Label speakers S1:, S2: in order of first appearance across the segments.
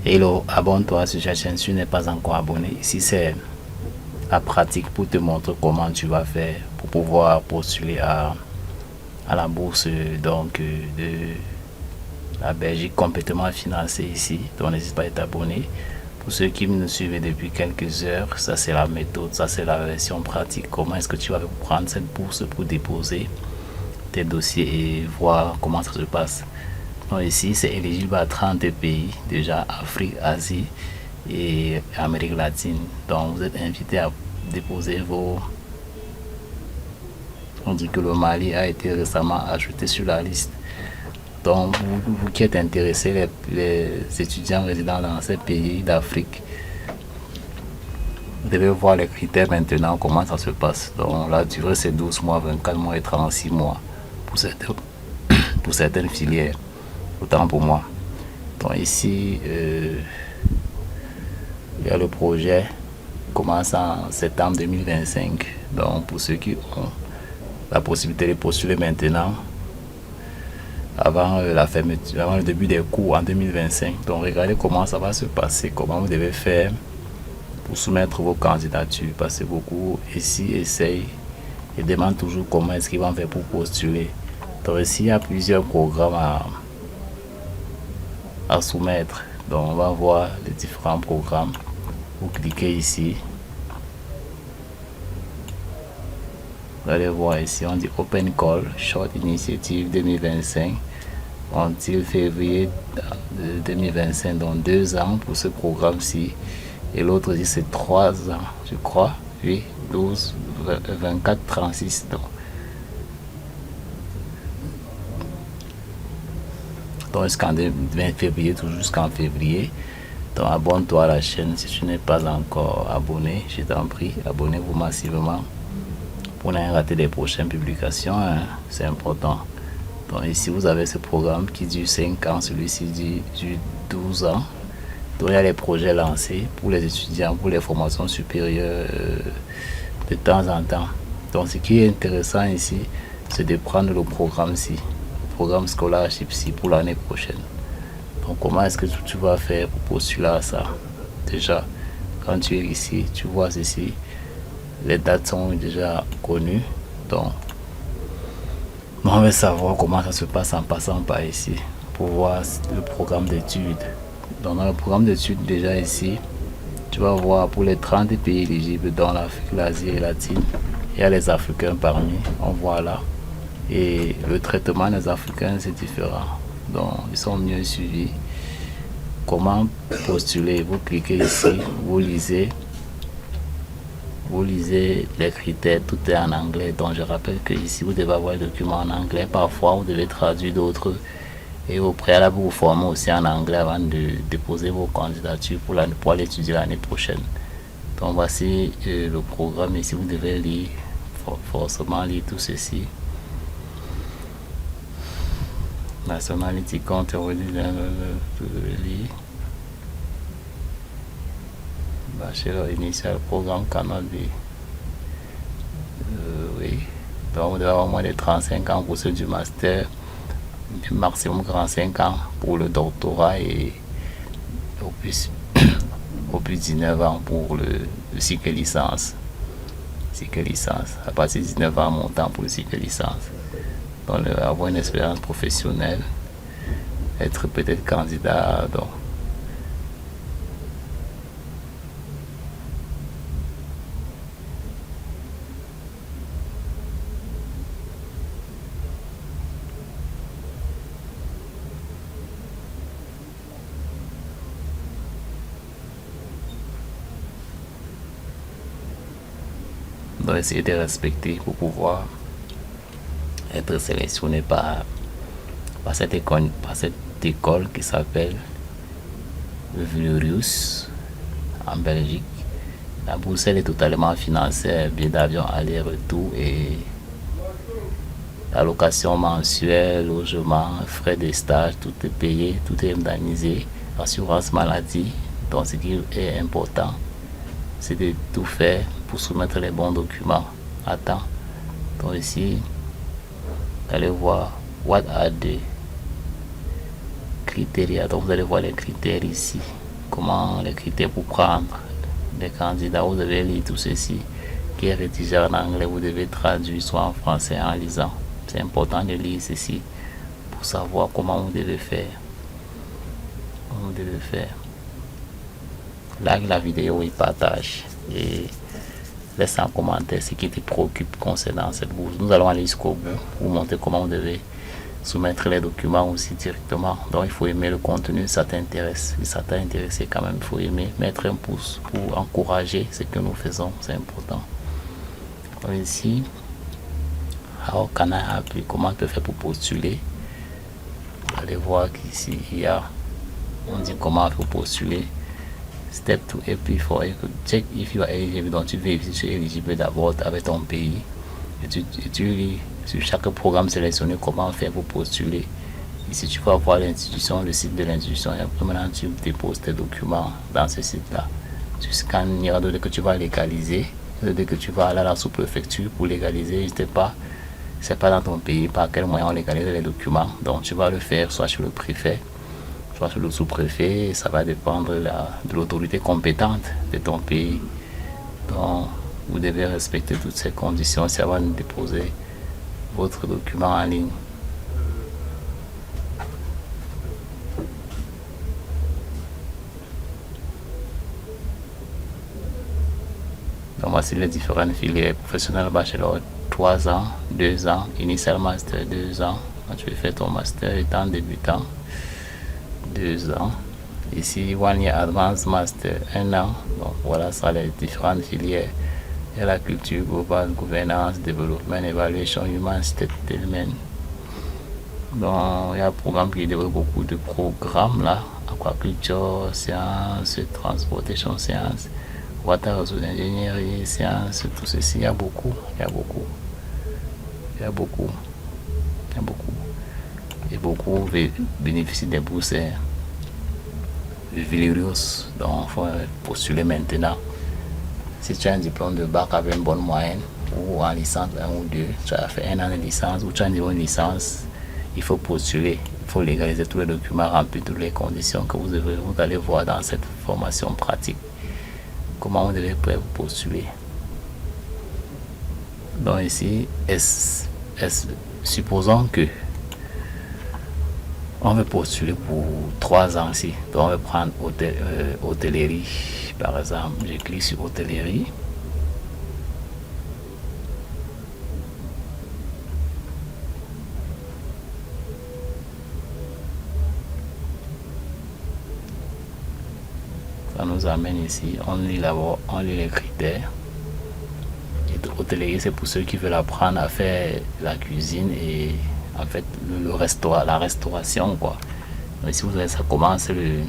S1: Hello, abonne-toi sur cette chaîne si tu n'es pas encore abonné. Ici, c'est la pratique pour te montrer comment tu vas faire pour pouvoir postuler à la bourse de la Belgique complètement financée ici. Donc, n'hésite pas à t'abonner. Pour ceux qui me suivent depuis quelques heures, ça c'est la méthode, ça c'est la version pratique. Comment est-ce que tu vas prendre cette bourse pour déposer tes dossiers et voir comment ça se passe. Donc ici, c'est éligible à 30 pays, déjà Afrique, Asie et Amérique latine. Donc vous êtes invité à déposer vos... On dit que le Mali a été récemment ajouté sur la liste. Donc vous qui êtes intéressés, les étudiants résidant dans ces pays d'Afrique, vous devez voir les critères maintenant, comment ça se passe. Donc la durée c'est 12 mois, 24 mois et 36 mois pour certaines filières. Autant pour moi. Donc ici, il y a le projet qui commence en septembre 2025. Donc pour ceux qui ont la possibilité de postuler maintenant, avant la fermeture, avant le début des cours en 2025. Donc regardez comment ça va se passer, comment vous devez faire pour soumettre vos candidatures. Parce que beaucoup ici essayent et demandent toujours comment est-ce qu'ils vont faire pour postuler. Donc ici, il y a plusieurs programmes à soumettre. Donc on va voir les différents programmes. Vous cliquez ici, vous allez voir ici, on dit Open Call Short Initiative 2025 until février 2025, donc 2 ans pour ce programme-ci, et l'autre dit c'est 3 ans, je crois, oui, 12, 24, 36. Donc jusqu'en 20 février, toujours jusqu'en février. Donc abonne-toi à la chaîne si tu n'es pas encore abonné, je t'en prie, abonnez-vous massivement pour ne rien rater des prochaines publications, hein. C'est important. Donc ici vous avez ce programme qui dure 5 ans, celui-ci dure 12 ans. Donc il y a les projets lancés pour les étudiants, pour les formations supérieures de temps en temps. Donc ce qui est intéressant ici, c'est de prendre le programme-ci, programme scholarship-ci pour l'année prochaine. Donc comment est-ce que tu vas faire pour postuler à ça? Déjà, quand tu es ici, tu vois ceci, les dates sont déjà connues. Donc on va savoir comment ça se passe en passant par ici pour voir le programme d'études. Donc dans le programme d'études déjà ici, tu vas voir pour les 30 pays éligibles dans l'Afrique, l'Asie et latine. Il y a les Africains parmi, on voit là. Et le traitement des Africains c'est différent. Donc ils sont mieux suivis. Comment postuler? Vous cliquez ici, vous lisez les critères, tout est en anglais. Donc je rappelle que ici vous devez avoir les documents en anglais. Parfois vous devez traduire d'autres et au préalable vous former aussi en anglais avant de déposer vos candidatures pour aller étudier l'année prochaine. Donc voici le programme. Ici vous devez lire, forcément lire tout ceci. Nationality compte lire. Bachelor initial programme Canada. Oui. Donc vous devez avoir moins de 35 ans pour ceux du master, maximum 45 ans pour le doctorat et au plus 19 ans pour le cycle licence. À partir de 19 ans montant pour le cycle licence. Donc avoir une expérience professionnelle, être peut-être candidat. Donc essayer de respecter pour pouvoir être sélectionné par cette école qui s'appelle Vulrius en Belgique. La bourse elle est totalement financée, billet d'avion aller-retour et allocation mensuelle, logement, frais de stage, tout est payé, tout est indemnisé, assurance maladie. Donc ce qui est important, c'est de tout faire pour soumettre les bons documents à temps. Donc ici, vous allez voir what are the criteria. Donc vous allez voir les critères ici. comment les critères pour prendre des candidats. Vous devez lire tout ceci qui est rédigé en anglais. Vous devez traduire soit en français en lisant. C'est important de lire ceci pour savoir comment vous devez faire. Comment vous devez faire. Like la vidéo et partage. Et laisse en commentaire ce qui te préoccupe concernant cette bourse. Nous allons aller jusqu'au bout pour vous montrer comment vous devez soumettre les documents aussi directement. Donc il faut aimer le contenu, ça t'intéresse. Si ça t'a intéressé quand même, il faut aimer, mettre un pouce pour encourager ce que nous faisons, c'est important. Donc ici, how can I help you? Comment tu peux faire pour postuler? Vous allez voir qu'ici il y a, on dit comment il faut postuler. Step 2 apply for check if you are eligible. Donc tu vérifies si tu es éligible d'abord avec ton pays. Et tu lis sur chaque programme sélectionné comment faire pour postuler. Ici tu vas voir l'institution, le site de l'institution, et après maintenant tu déposes tes documents dans ce site là. Tu scannes, il y aura d'autres que tu vas légaliser, dès que tu vas aller à la sous-préfecture pour légaliser. N'hésite pas, c'est pas dans ton pays par quel moyen on légalise les documents, donc tu vas le faire soit sur le préfet, soit sur le sous-préfet. Ça va dépendre de l'autorité compétente de ton pays. Donc vous devez respecter toutes ces conditions si avant de déposer votre document en ligne. Donc voici les différentes filières. Professionnel bachelor 3 ans, 2 ans, initial master 2 ans. Quand tu fais ton master étant débutant, 2 ans. Ici, 1 year advanced master 1 an. Donc voilà, ça les différentes filières. Il y a la culture globale, gouvernance, développement, évaluation, human settlement. Donc il y a un programme qui développe beaucoup de programmes là. Aquaculture, sciences, transportation, sciences, water resources, ingénierie, sciences, tout ceci. Il y a beaucoup. Et beaucoup bénéficient des bourses Villerius. Donc il faut postuler maintenant. Si tu as un diplôme de bac avec une bonne moyenne, ou en licence 1 ou 2, tu as fait 1 an de licence, ou tu as une licence, il faut postuler, il faut légaliser tous les documents, remplir toutes les conditions que vous allez voir dans cette formation pratique. Comment vous devez postuler. Donc ici, supposons que on veut postuler pour 3 ans ici. Donc on va prendre hôtellerie. Par exemple, je clique sur hôtellerie. Ça nous amène ici. On lit d'abord, on lit les critères. Et hôtellerie, c'est pour ceux qui veulent apprendre à faire la cuisine et en fait la restauration quoi. Donc ici vous avez, ça commence le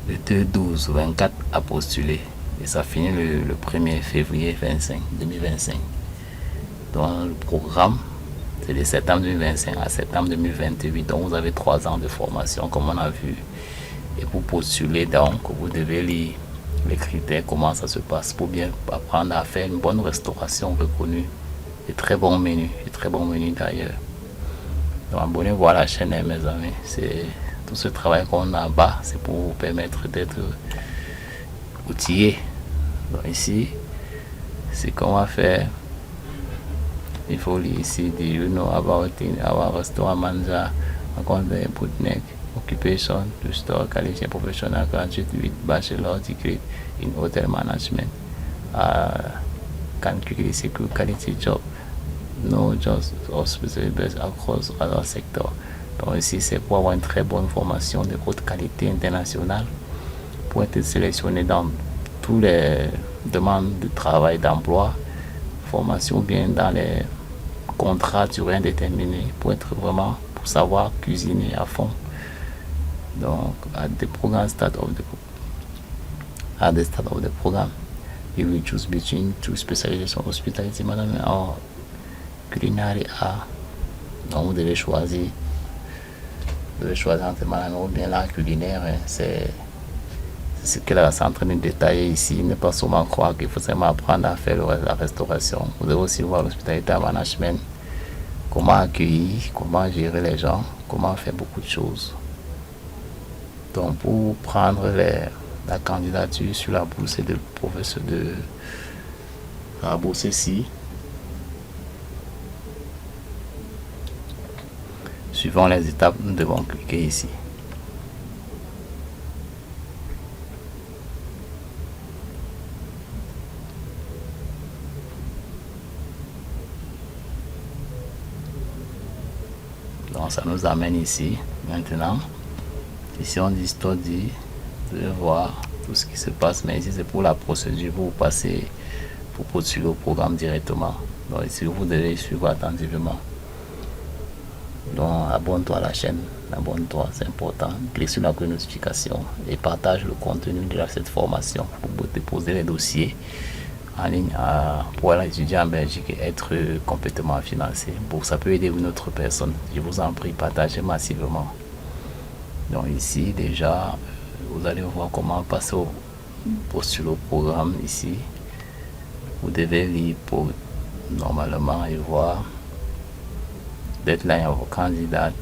S1: 2/12/24 à postuler et ça finit le 1er février 2025. Donc le programme c'est de septembre 2025 à septembre 2028. Donc vous avez 3 ans de formation comme on a vu. Et pour postuler, donc vous devez lire les critères, comment ça se passe pour bien apprendre à faire une bonne restauration reconnue. Et très bon menu d'ailleurs. Donc abonnez-vous à la chaîne mes amis. C'est tout ce travail qu'on a bas, c'est pour vous permettre d'être outillé. Donc ici, c'est qu'on va faire. Il faut lire ici, do you know about our restaurant manager, account Putnik, occupation, to store qualification professional graduate with bachelor degree in hotel management. Can quickly secure quality job. No just hospital based across other sectors. Donc ici c'est pour avoir une très bonne formation de haute qualité internationale, pour être sélectionné dans tous les demandes de travail, d'emploi, formation bien dans les contrats durée indéterminée, pour être vraiment, pour savoir cuisiner à fond. Donc at the program start of the program, you will choose between 2 specializations, hospitality management or culinary art. Donc vous devez choisir entre management ou bien l'art culinaire. C'est ce qu'elle est en train de détailler ici. Ne pas seulement croire qu'il faut seulement apprendre à faire la restauration. Vous devez aussi voir l'hospitalité management, comment accueillir, comment gérer les gens, comment faire beaucoup de choses. Donc, pour prendre la candidature sur la bourse de professeur de la bourse-ci, suivant les étapes, nous devons cliquer ici. Donc ça nous amène ici. Maintenant, ici on dit study, vous devez voir tout ce qui se passe, mais ici c'est pour la procédure, pour passer, pour postuler au programme directement. Donc ici vous devez suivre attentivement. Donc abonne-toi à la chaîne, abonne-toi, c'est important. Clique sur la notification et partage le contenu de cette formation pour déposer les dossiers en ligne pour étudier en Belgique et être complètement financé. Bon, ça peut aider une autre personne. Je vous en prie, partagez massivement. Donc ici déjà, vous allez voir comment passer au postuler au programme ici. Vous devez lire pour normalement et voir deadline à vos candidates.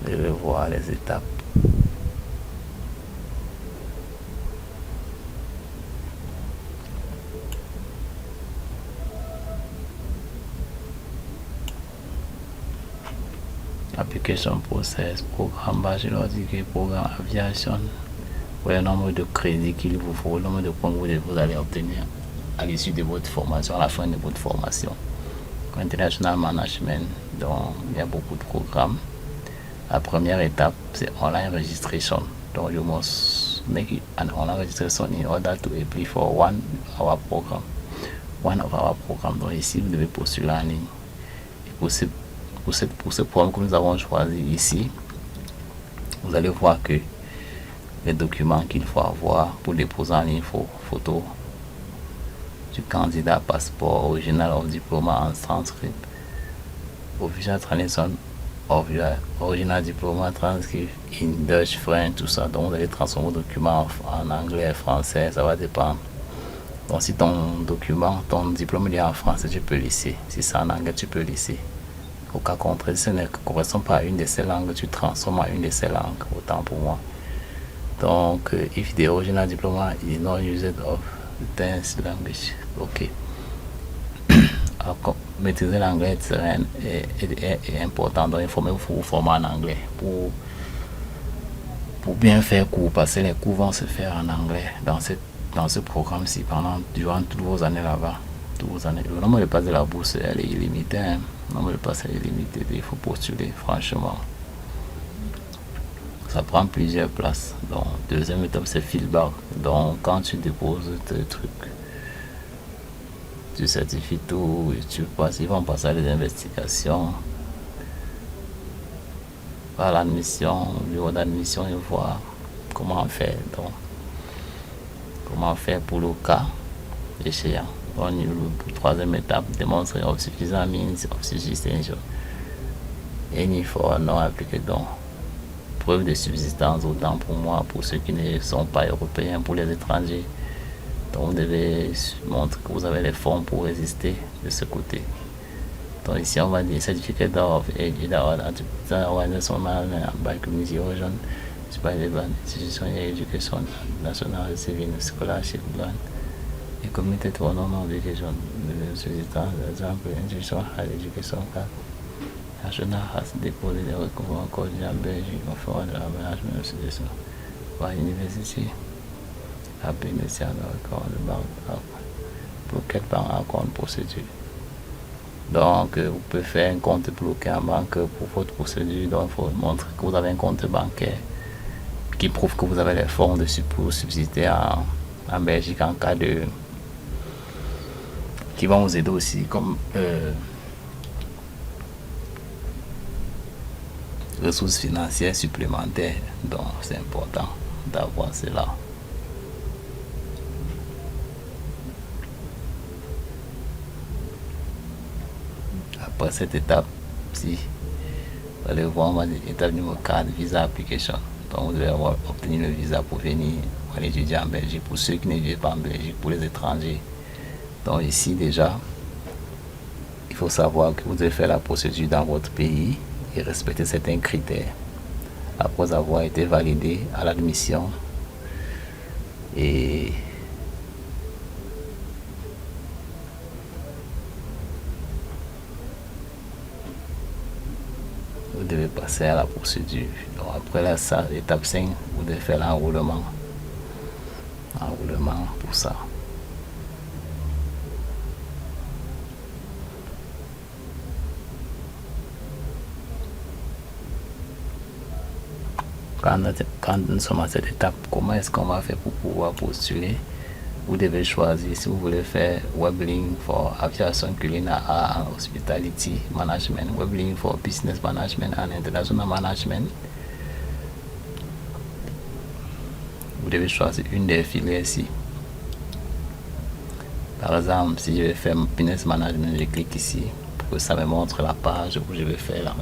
S1: Vous devez voir les étapes. Application process, programme bachelor degree, programme aviation. Voyez le nombre de crédits qu'il vous faut, le nombre de points que vous allez obtenir à l'issue de votre formation, à la fin de votre formation. International Management, donc il y a beaucoup de programmes. La première étape, c'est online registration. Donc you must make it an online registration in order to apply for one of our program. Donc ici, vous devez postuler en ligne. Et pour ce programme que nous avons choisi ici, vous allez voir que les documents qu'il faut avoir pour déposer en ligne, photo du candidat, passeport, original of diploma en transcript, official translation of your original diploma transcript in Dutch, French, tout ça. Donc vous allez transformer vos documents en anglais, français, ça va dépendre. Donc si ton diplôme est en français, tu peux laisser. Si c'est en anglais, tu peux laisser. Au cas contraire, si ce ne correspond pas à une de ces langues, tu transformes à une de ces langues, autant pour moi. Donc, if the original diploma is not used of this language, ok. Alors, maîtriser l'anglais est important, donc il faut vous former en anglais pour bien faire cours, parce que les cours vont se faire en anglais dans ce programme-ci durant toutes vos années là-bas. Le nombre de places de la bourse, elle est illimitée. Hein. Le nombre de places est illimité, il faut postuler, franchement. Ça prend plusieurs places. Donc, deuxième étape, c'est feedback. Donc, quand tu déposes tes trucs, tu certifies tout, ils vont passer à des investigations. Par l'admission, le bureau d'admission, et voir comment faire. Donc, comment faire pour le cas échéant. Donc, la troisième étape, démontrer suffisant means of subsistence. Any for non appliqué. Donc, preuve de subsistance, autant pour moi, pour ceux qui ne sont pas européens, pour les étrangers. Donc vous devez montrer que vous avez les fonds pour résister de ce côté. Donc ici on va dire certificat of age organisation by community origin, by the institution education national receiving scholarship grant et committed to normal education subsistance, example institution higher education card. National has deposited the recovery code in Belgium for the management institution by university have been initiated the bank bloqué par un compte procédure. Donc vous pouvez faire un compte bloqué en banque pour votre procédure. Donc il faut montrer que vous avez un compte bancaire qui prouve que vous avez les fonds dessus pour subsister en Belgique en cas de qui vont vous aider aussi comme ressources financières supplémentaires. Donc c'est important d'avoir cela. Après cette étape, si vous allez voir, on va dire étape numéro 4, visa application. Donc vous devez avoir obtenu le visa pour venir étudier en Belgique, pour ceux qui n'étudient pas en Belgique, pour les étrangers. Donc ici déjà, il faut savoir que vous devez faire la procédure dans votre pays et respecter certains critères. après avoir été validé à l'admission. Et vous devez passer à la procédure. Donc après là, ça, étape 5, vous devez faire l'enrôlement. Enrôlement pour ça. Quand nous sommes à cette étape, comment est-ce qu'on va faire pour pouvoir postuler? Vous devez choisir si vous voulez faire Weblink for Aviation Culinaire and Hospitality Management, Weblink for Business Management and International Management. Vous devez choisir une des filières ici. Par exemple, si je vais faire Business Management, je clique ici pour que ça me montre la page où je vais faire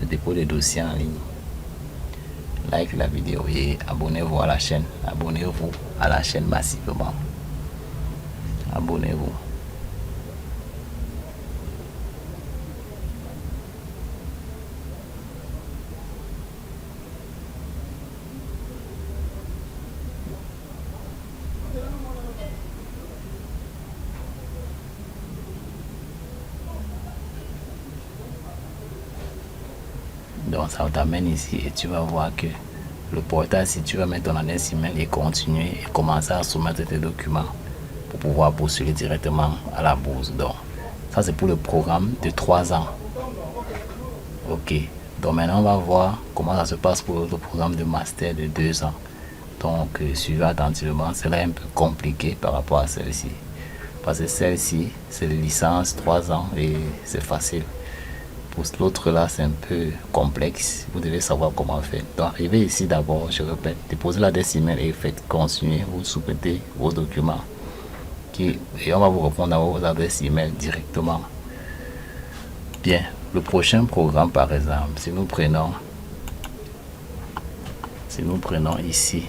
S1: le dépôt des dossiers en ligne. Like la vidéo et abonnez-vous à la chaîne. Abonnez-vous à la chaîne massivement. Abonnez-vous. Donc ça t'amène ici et tu vas voir que le portail, si tu vas mettre ton adresse email et continuer et commencer à soumettre tes documents pour pouvoir postuler directement à la bourse. Donc ça c'est pour le programme de 3 ans. Ok, donc maintenant on va voir comment ça se passe pour le programme de master de 2 ans. Donc suivez attentivement, c'est là un peu compliqué par rapport à celle-ci. Parce que celle-ci, c'est de licence 3 ans et c'est facile. Pour l'autre là, c'est un peu complexe. Vous devez savoir comment faire. Donc, arrivez ici d'abord, je répète, déposez l'adresse email et faites continuer. Vous soumettez vos documents et on va vous répondre à vos adresses email directement. Bien, le prochain programme, par exemple, si nous prenons ici,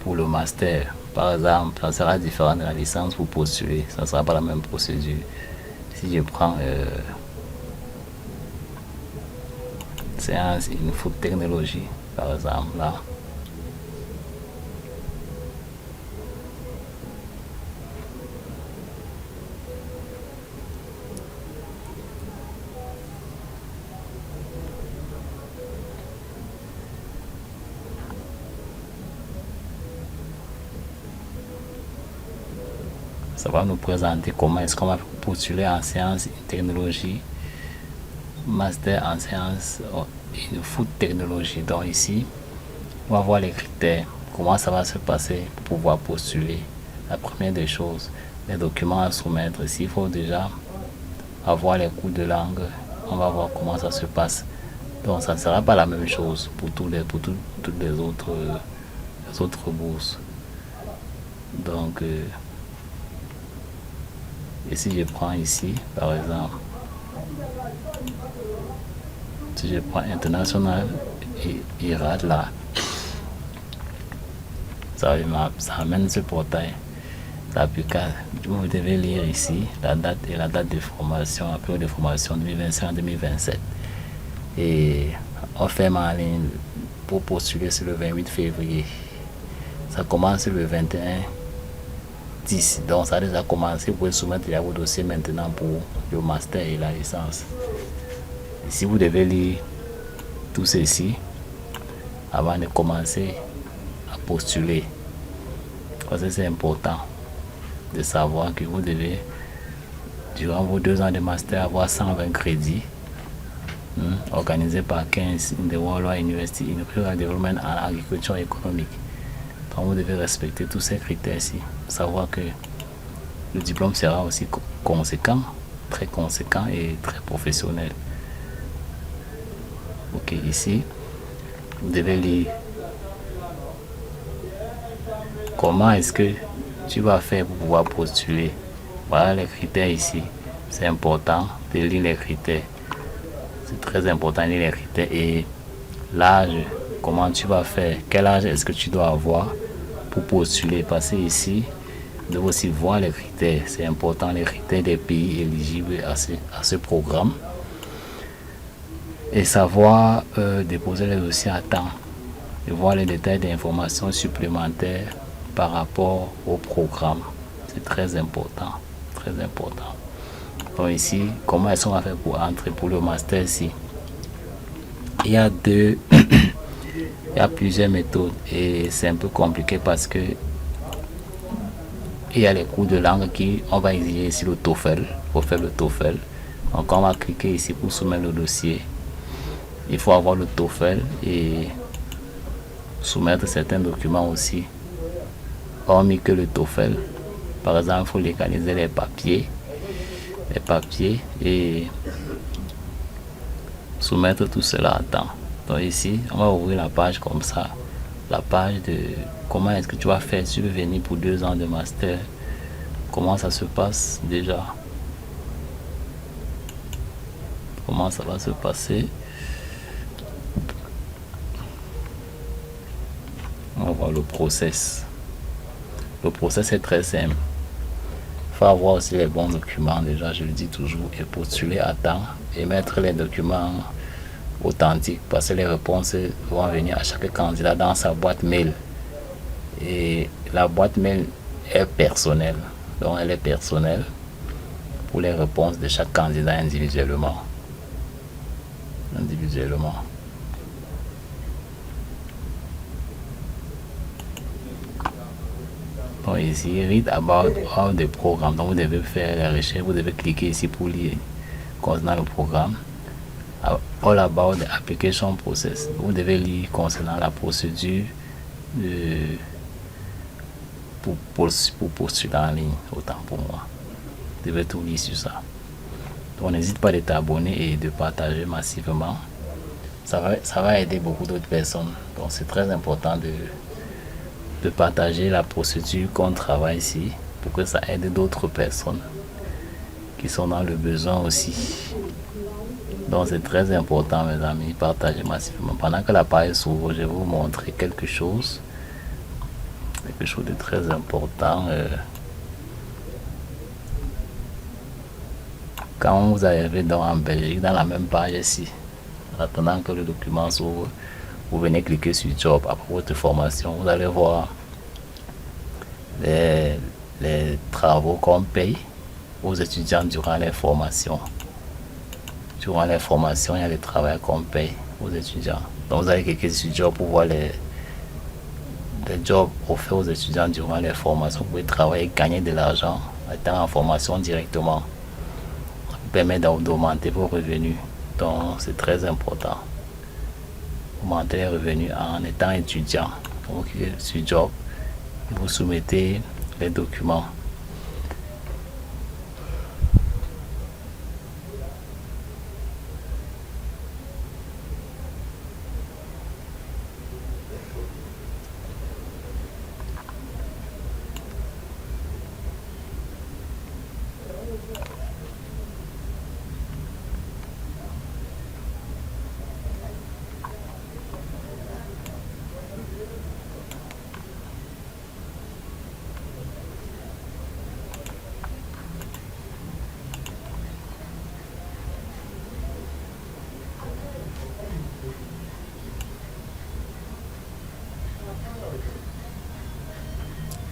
S1: pour le master, par exemple, ça sera différent de la licence pour postuler. Ça ne sera pas la même procédure. Si je prends séance une food technologie, par exemple, là. Ça va nous présenter comment est-ce qu'on va postuler en séance technologie, master en séance une food technologie. Donc ici, on va voir les critères, comment ça va se passer pour pouvoir postuler. La première des choses, les documents à soumettre. S'il faut déjà avoir les cours de langue, on va voir comment ça se passe. Donc ça ne sera pas la même chose pour toutes les autres bourses. Donc et si je prends ici, par exemple, si je prends international et IRAD là, ça amène ce portail. Vous devez lire ici la date et la date de formation, après de formation 2025-2027. Et on fait en ligne pour postuler sur le 28 février. Ça commence le 21-10. Donc ça a déjà commencé. Vous pouvez soumettre vos dossiers maintenant pour le master et la licence. Ici, vous devez lire tout ceci avant de commencer à postuler. Parce que c'est important de savoir que vous devez, durant vos 2 ans de master, avoir 120 crédits organisés par 15 in the World University in Rural Development and Agriculture Economic. Donc vous devez respecter tous ces critères-ci. Savoir que le diplôme sera aussi conséquent, très conséquent et très professionnel. Ok, ici, vous devez lire comment est-ce que tu vas faire pour pouvoir postuler. Voilà les critères ici. C'est important de lire les critères. C'est très important de lire les critères. Et l'âge, comment tu vas faire, quel âge est-ce que tu dois avoir pour postuler. Parce que ici, Vous devez aussi voir les critères. C'est important, les critères des pays éligibles à ce programme. Et savoir déposer les dossiers à temps. Et voir les détails d'informations supplémentaires par rapport au programme. C'est très important. Très important. Donc ici, comment est-ce qu'on va faire pour entrer pour le master ici? Il y a il y a plusieurs méthodes et c'est un peu compliqué parce que il y a les cours de langue qui on va exiger ici le TOEFL pour faire le TOEFL. Donc on va cliquer ici pour soumettre le dossier. Il faut avoir le TOEFL et soumettre certains documents aussi. Hormis que le TOEFL, par exemple, il faut légaliser les papiers et soumettre tout cela à temps. Donc ici, on va ouvrir la page comme ça. La page de comment est-ce que tu vas faire si tu veux venir pour 2 ans de master. Comment ça se passe déjà? Comment ça va se passer? On va voir le process. Le process est très simple. Il faut avoir aussi les bons documents, déjà je le dis toujours, et postuler à temps et mettre les documents authentiques parce que les réponses vont venir à chaque candidat dans sa boîte mail. Et la boîte mail est personnelle. Donc elle est personnelle pour les réponses de chaque candidat individuellement. Donc ici, read about all the programme. Donc vous devez faire la recherche, vous devez cliquer ici pour lire concernant le programme. All about the application process. Vous devez lire concernant la procédure pour postuler en ligne, autant pour moi. Vous devez tout lire sur ça. Donc n'hésite pas de t'abonner et de partager massivement. Ça va aider beaucoup d'autres personnes. Donc c'est très important de partager la procédure qu'on travaille ici pour que ça aide d'autres personnes qui sont dans le besoin aussi. Donc c'est très important mes amis, partagez massivement. Pendant que la page s'ouvre, je vais vous montrer quelque chose de très important. Quand vous arrivez en Belgique, dans la même page ici, en attendant que le document s'ouvre, vous venez cliquer sur Job. Après votre formation, vous allez voir les travaux qu'on paye aux étudiants durant les formations. Durant les formations, il y a les travaux qu'on paye aux étudiants. Donc vous allez cliquer sur Job pour voir les jobs offerts aux étudiants durant les formations. Vous pouvez travailler et gagner de l'argent en étant en formation directement. Ça vous permet d'augmenter vos revenus. Donc c'est très important. Augmenter les revenus en étant étudiant. Donc sur Job, vous soumettez les documents.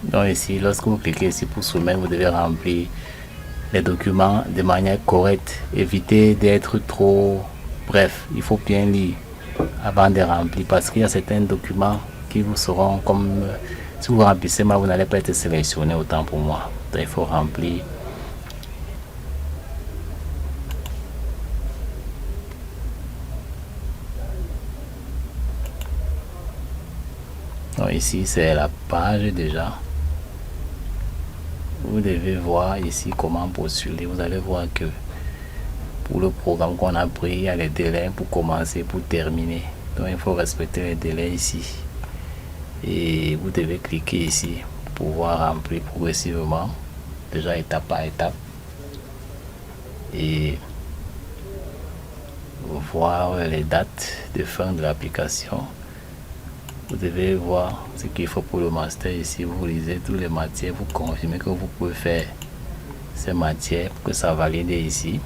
S1: Donc ici, lorsque vous cliquez ici pour soumettre, vous devez remplir les documents de manière correcte. Évitez d'être trop bref. Il faut bien lire avant de remplir parce qu'il y a certains documents qui vous seront comme si vous remplissez mal, vous n'allez pas être sélectionné, autant pour moi. Donc il faut remplir. Donc ici c'est la page déjà. Vous devez voir ici comment postuler. Vous allez voir que pour le programme qu'on a pris, il y a les délais pour commencer, pour terminer. Donc il faut respecter les délais ici. Et vous devez cliquer ici pour pouvoir remplir progressivement, déjà étape par étape. Et voir les dates de fin de l'application. Vous devez voir ce qu'il faut pour le master ici. Vous lisez toutes les matières, vous confirmez que vous pouvez faire ces matières pour que ça valide ici.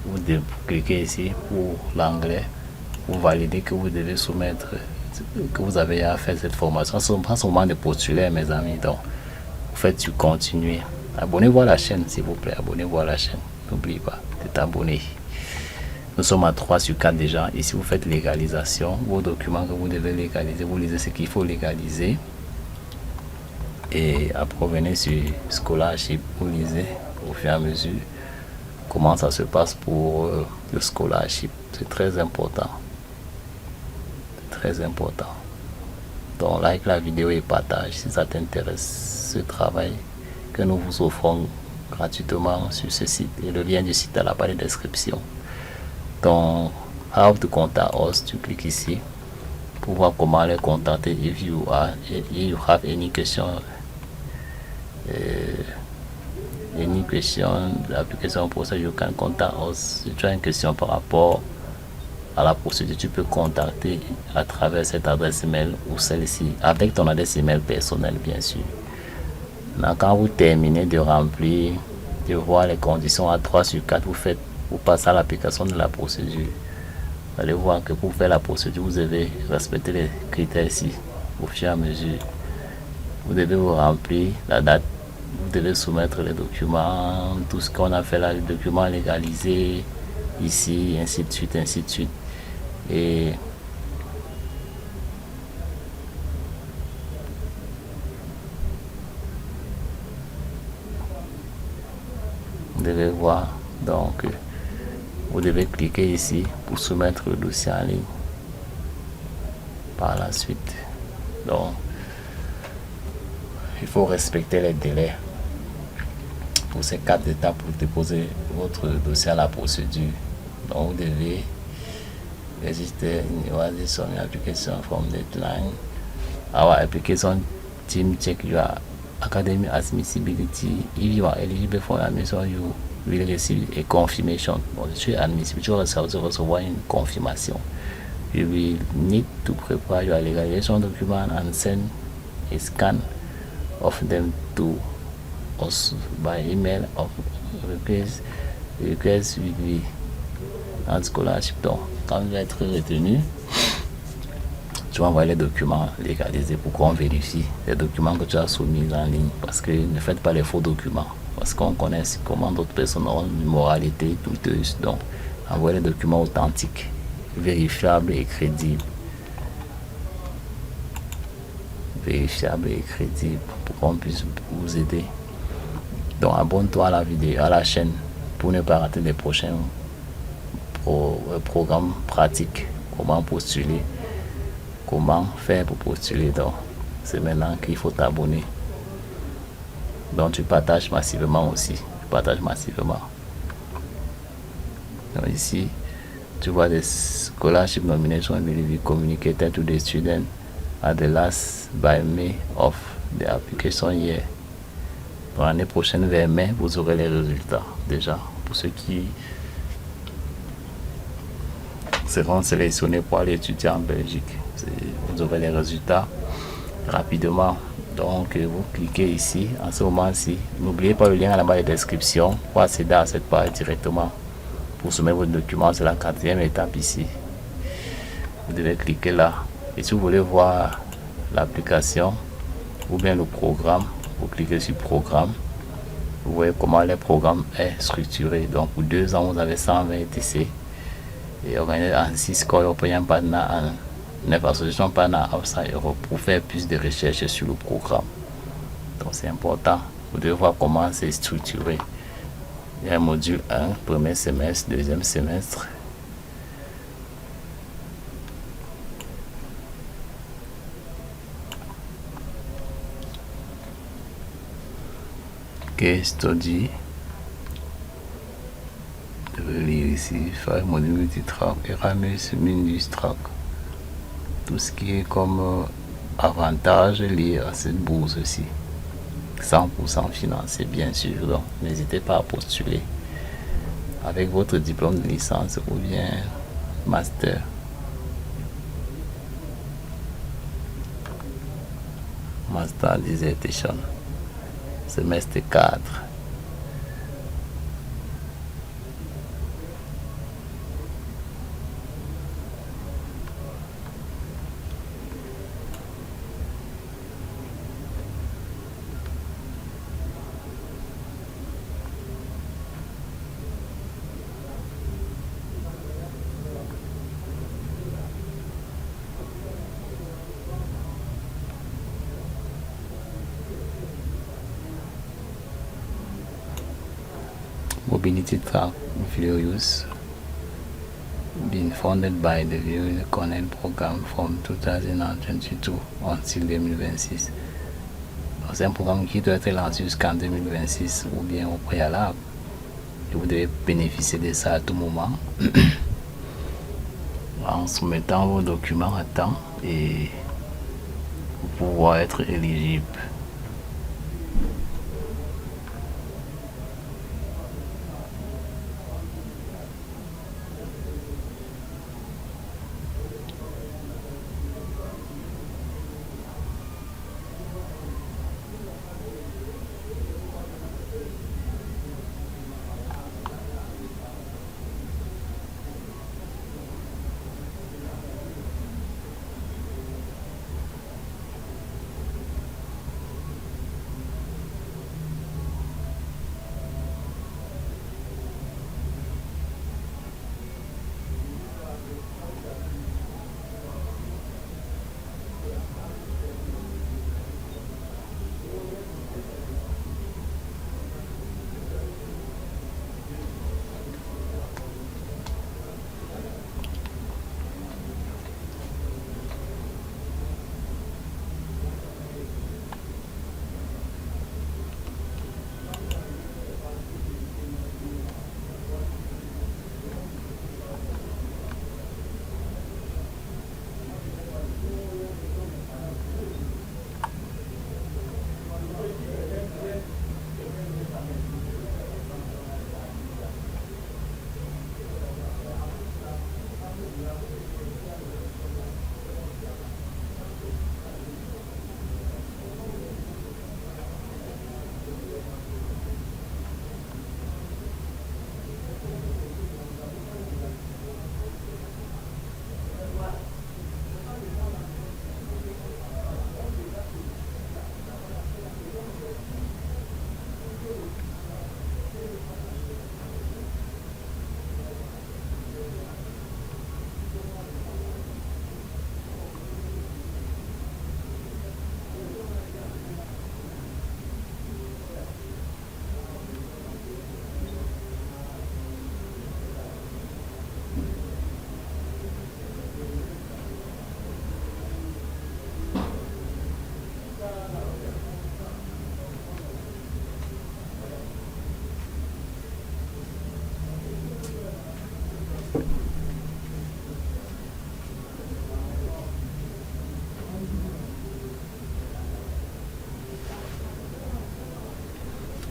S1: Vous cliquez ici pour l'anglais. Vous validez que vous devez soumettre, que vous avez à faire cette formation. Pas seulement de postuler, mes amis. Donc, vous faites sur continuer. Abonnez-vous à la chaîne, s'il vous plaît. Abonnez-vous à la chaîne. N'oubliez pas de t'abonner. Nous sommes à 3 sur 4 déjà. Ici, vous faites légalisation. Vos documents que vous devez légaliser. Vous lisez ce qu'il faut légaliser. Et après, venez sur Scholarship. Vous lisez au fur et à mesure comment ça se passe pour le Scholarship. C'est très important. Très important. Donc, like la vidéo et partage si ça t'intéresse ce travail que nous vous offrons gratuitement sur ce site. Et le lien du site est à la barre de description. Donc, how to contact us, tu cliques ici pour voir comment les contacter. If you have any question, l'application pour ça, you can contact us. Si tu as une question par rapport à la procédure, tu peux contacter à travers cette adresse email ou celle-ci, avec ton adresse email personnelle, bien sûr. Donc, quand vous terminez de remplir, de voir les conditions à 3 sur 4, vous passez à l'application de la procédure. Vous allez voir que pour faire la procédure, vous devez respecter les critères ici au fur et à mesure. Vous devez vous remplir la date, vous devez soumettre les documents, tout ce qu'on a fait là, les documents légalisés ici, ainsi de suite, ainsi de suite. Et vous devez voir, donc vous devez cliquer ici pour soumettre le dossier en ligne par la suite. Donc il faut respecter les délais pour ces 4 étapes pour déposer votre dossier à la procédure. Donc vous devez register in application from deadline. Our application team check your academic admissibility. If you are eligible for admission, you will receive a confirmation. Bon, je suis admissible, tu vas recevoir une confirmation. You will need to prepare your legalization document and send a scan of them to us by email of request will be and scholarship. Donc, quand il va être retenu, tu vas envoyer les documents légalisés pour qu'on vérifie les documents que tu as soumis en ligne. Parce que ne faites pas les faux documents. Parce qu'on connaît comment d'autres personnes ont une moralité douteuse. Donc, envoyez les documents authentiques, vérifiables et crédibles. Vérifiables et crédibles pour qu'on puisse vous aider. Donc, abonne-toi à la vidéo, à la chaîne pour ne pas rater les prochains programmes pratiques. Comment postuler, comment faire pour postuler. Donc, c'est maintenant qu'il faut t'abonner. Donc, tu partages massivement aussi. Tu partages massivement. Donc, ici, tu vois des scholarship nominations will be communicated to the student at the last by May of the application year. Dans l'année prochaine, vers mai, vous aurez les résultats déjà. Pour ceux qui seront sélectionnés pour aller étudier en Belgique, vous aurez les résultats rapidement. Donc, vous cliquez ici, en ce moment-ci. N'oubliez pas le lien à la barre de description pour accéder à cette page directement. Pour soumettre votre document, c'est la 4e étape ici. Vous devez cliquer là. Et si vous voulez voir l'application ou bien le programme, vous cliquez sur programme. Vous voyez comment le programme est structuré. Donc pour 2 ans, vous avez 120 ETC. Et organisé en 6 corps européens partners, en 9 associations partners outside Europe pour faire plus de recherches sur le programme. Donc c'est important. Vous devez voir comment c'est structuré. Il y a un module 1, premier semestre, deuxième semestre. Case study. Je vais lire ici, faire module multitrack, Erasmus Mundus track. Tout ce qui est comme avantage lié à cette bourse-ci. 100% financé, bien sûr. Donc, n'hésitez pas à postuler avec votre diplôme de licence ou bien master. Master Dissertation, semestre 4. Mobility Track Virus, been funded by the Virus Connect program from 2022 until 2026. C'est un programme qui doit être lancé jusqu'en 2026 ou bien au préalable. Et vous devez bénéficier de ça à tout moment en soumettant vos documents à temps et pour pouvoir être éligible.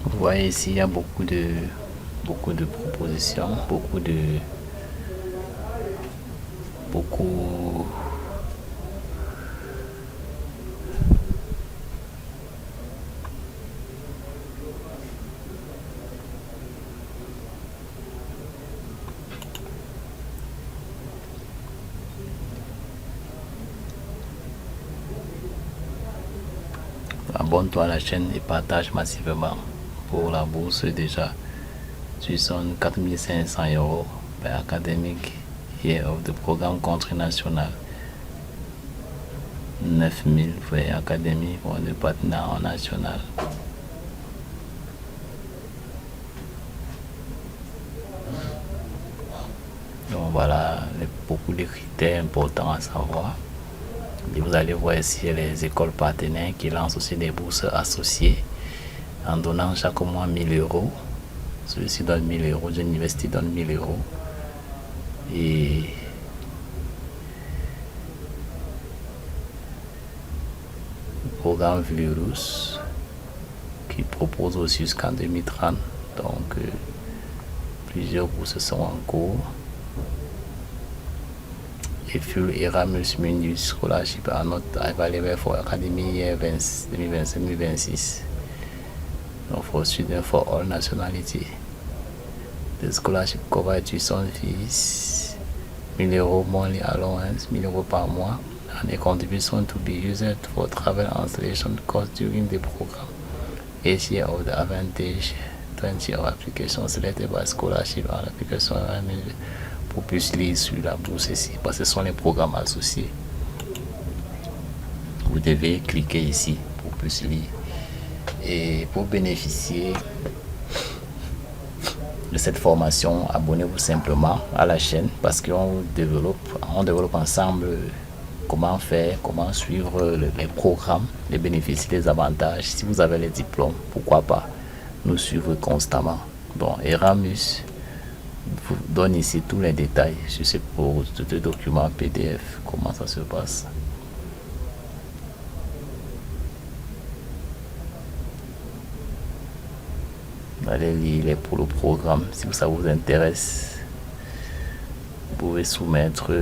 S1: Vous voyez ici, il y a beaucoup de propositions, beaucoup abonne-toi à la chaîne et partage massivement. Pour la bourse déjà, tu sonnes 4500 € per academic year of the programme contre national. 9000 for académie pour le partenaire en national. Donc voilà beaucoup de critères importants à savoir. Et vous allez voir ici les écoles partenaires qui lancent aussi des bourses associées en donnant chaque mois 1000 €. Celui-ci donne 1000 €, l'université donne 1000 €. Et le programme Virus qui propose aussi jusqu'en 2030. Donc plusieurs bourses sont en cours. FUL Erasmus Mundus Scholarship are not available for academic year 2025-2026. So for students for all nationality. The scholarship cover tuition fees, 1 000 euros monthly allowance, 1 000 euros par mois, and a contribution to be used for travel and installation costs during the program. Each year of the advantage 20 of applications selected by scholarship and application pour plus lire sur la bourse ici, parce que ce sont les programmes associés. Vous devez cliquer ici pour plus lire. Et pour bénéficier de cette formation, abonnez-vous simplement à la chaîne parce qu'on développe ensemble comment faire, comment suivre les programmes, les bénéfices, les avantages. Si vous avez les diplômes, pourquoi pas nous suivre constamment. Bon, Erasmus vous donne ici tous les détails sur ce document PDF, comment ça se passe. Allez lire pour le programme. Si ça vous intéresse, vous pouvez soumettre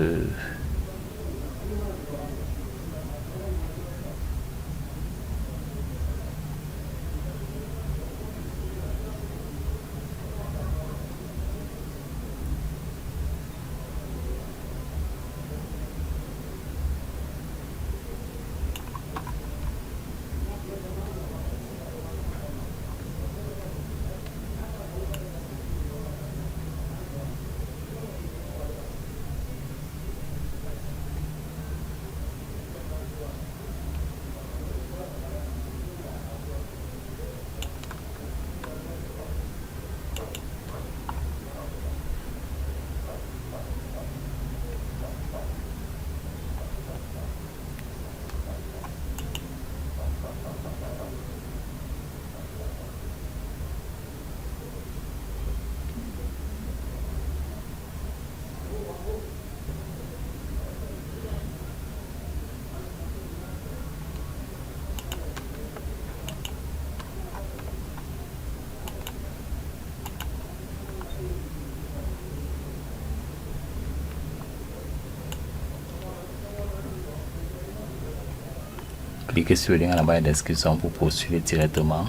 S1: cliquez sur le lien en bas de la description pour postuler directement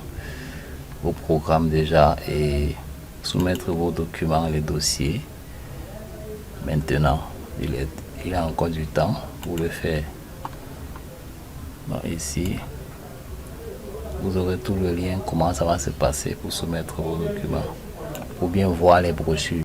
S1: vos programmes déjà et soumettre vos documents, les dossiers. Maintenant, il y a encore du temps pour le faire. Donc ici, vous aurez tout le lien, comment ça va se passer pour soumettre vos documents, ou bien voir les brochures.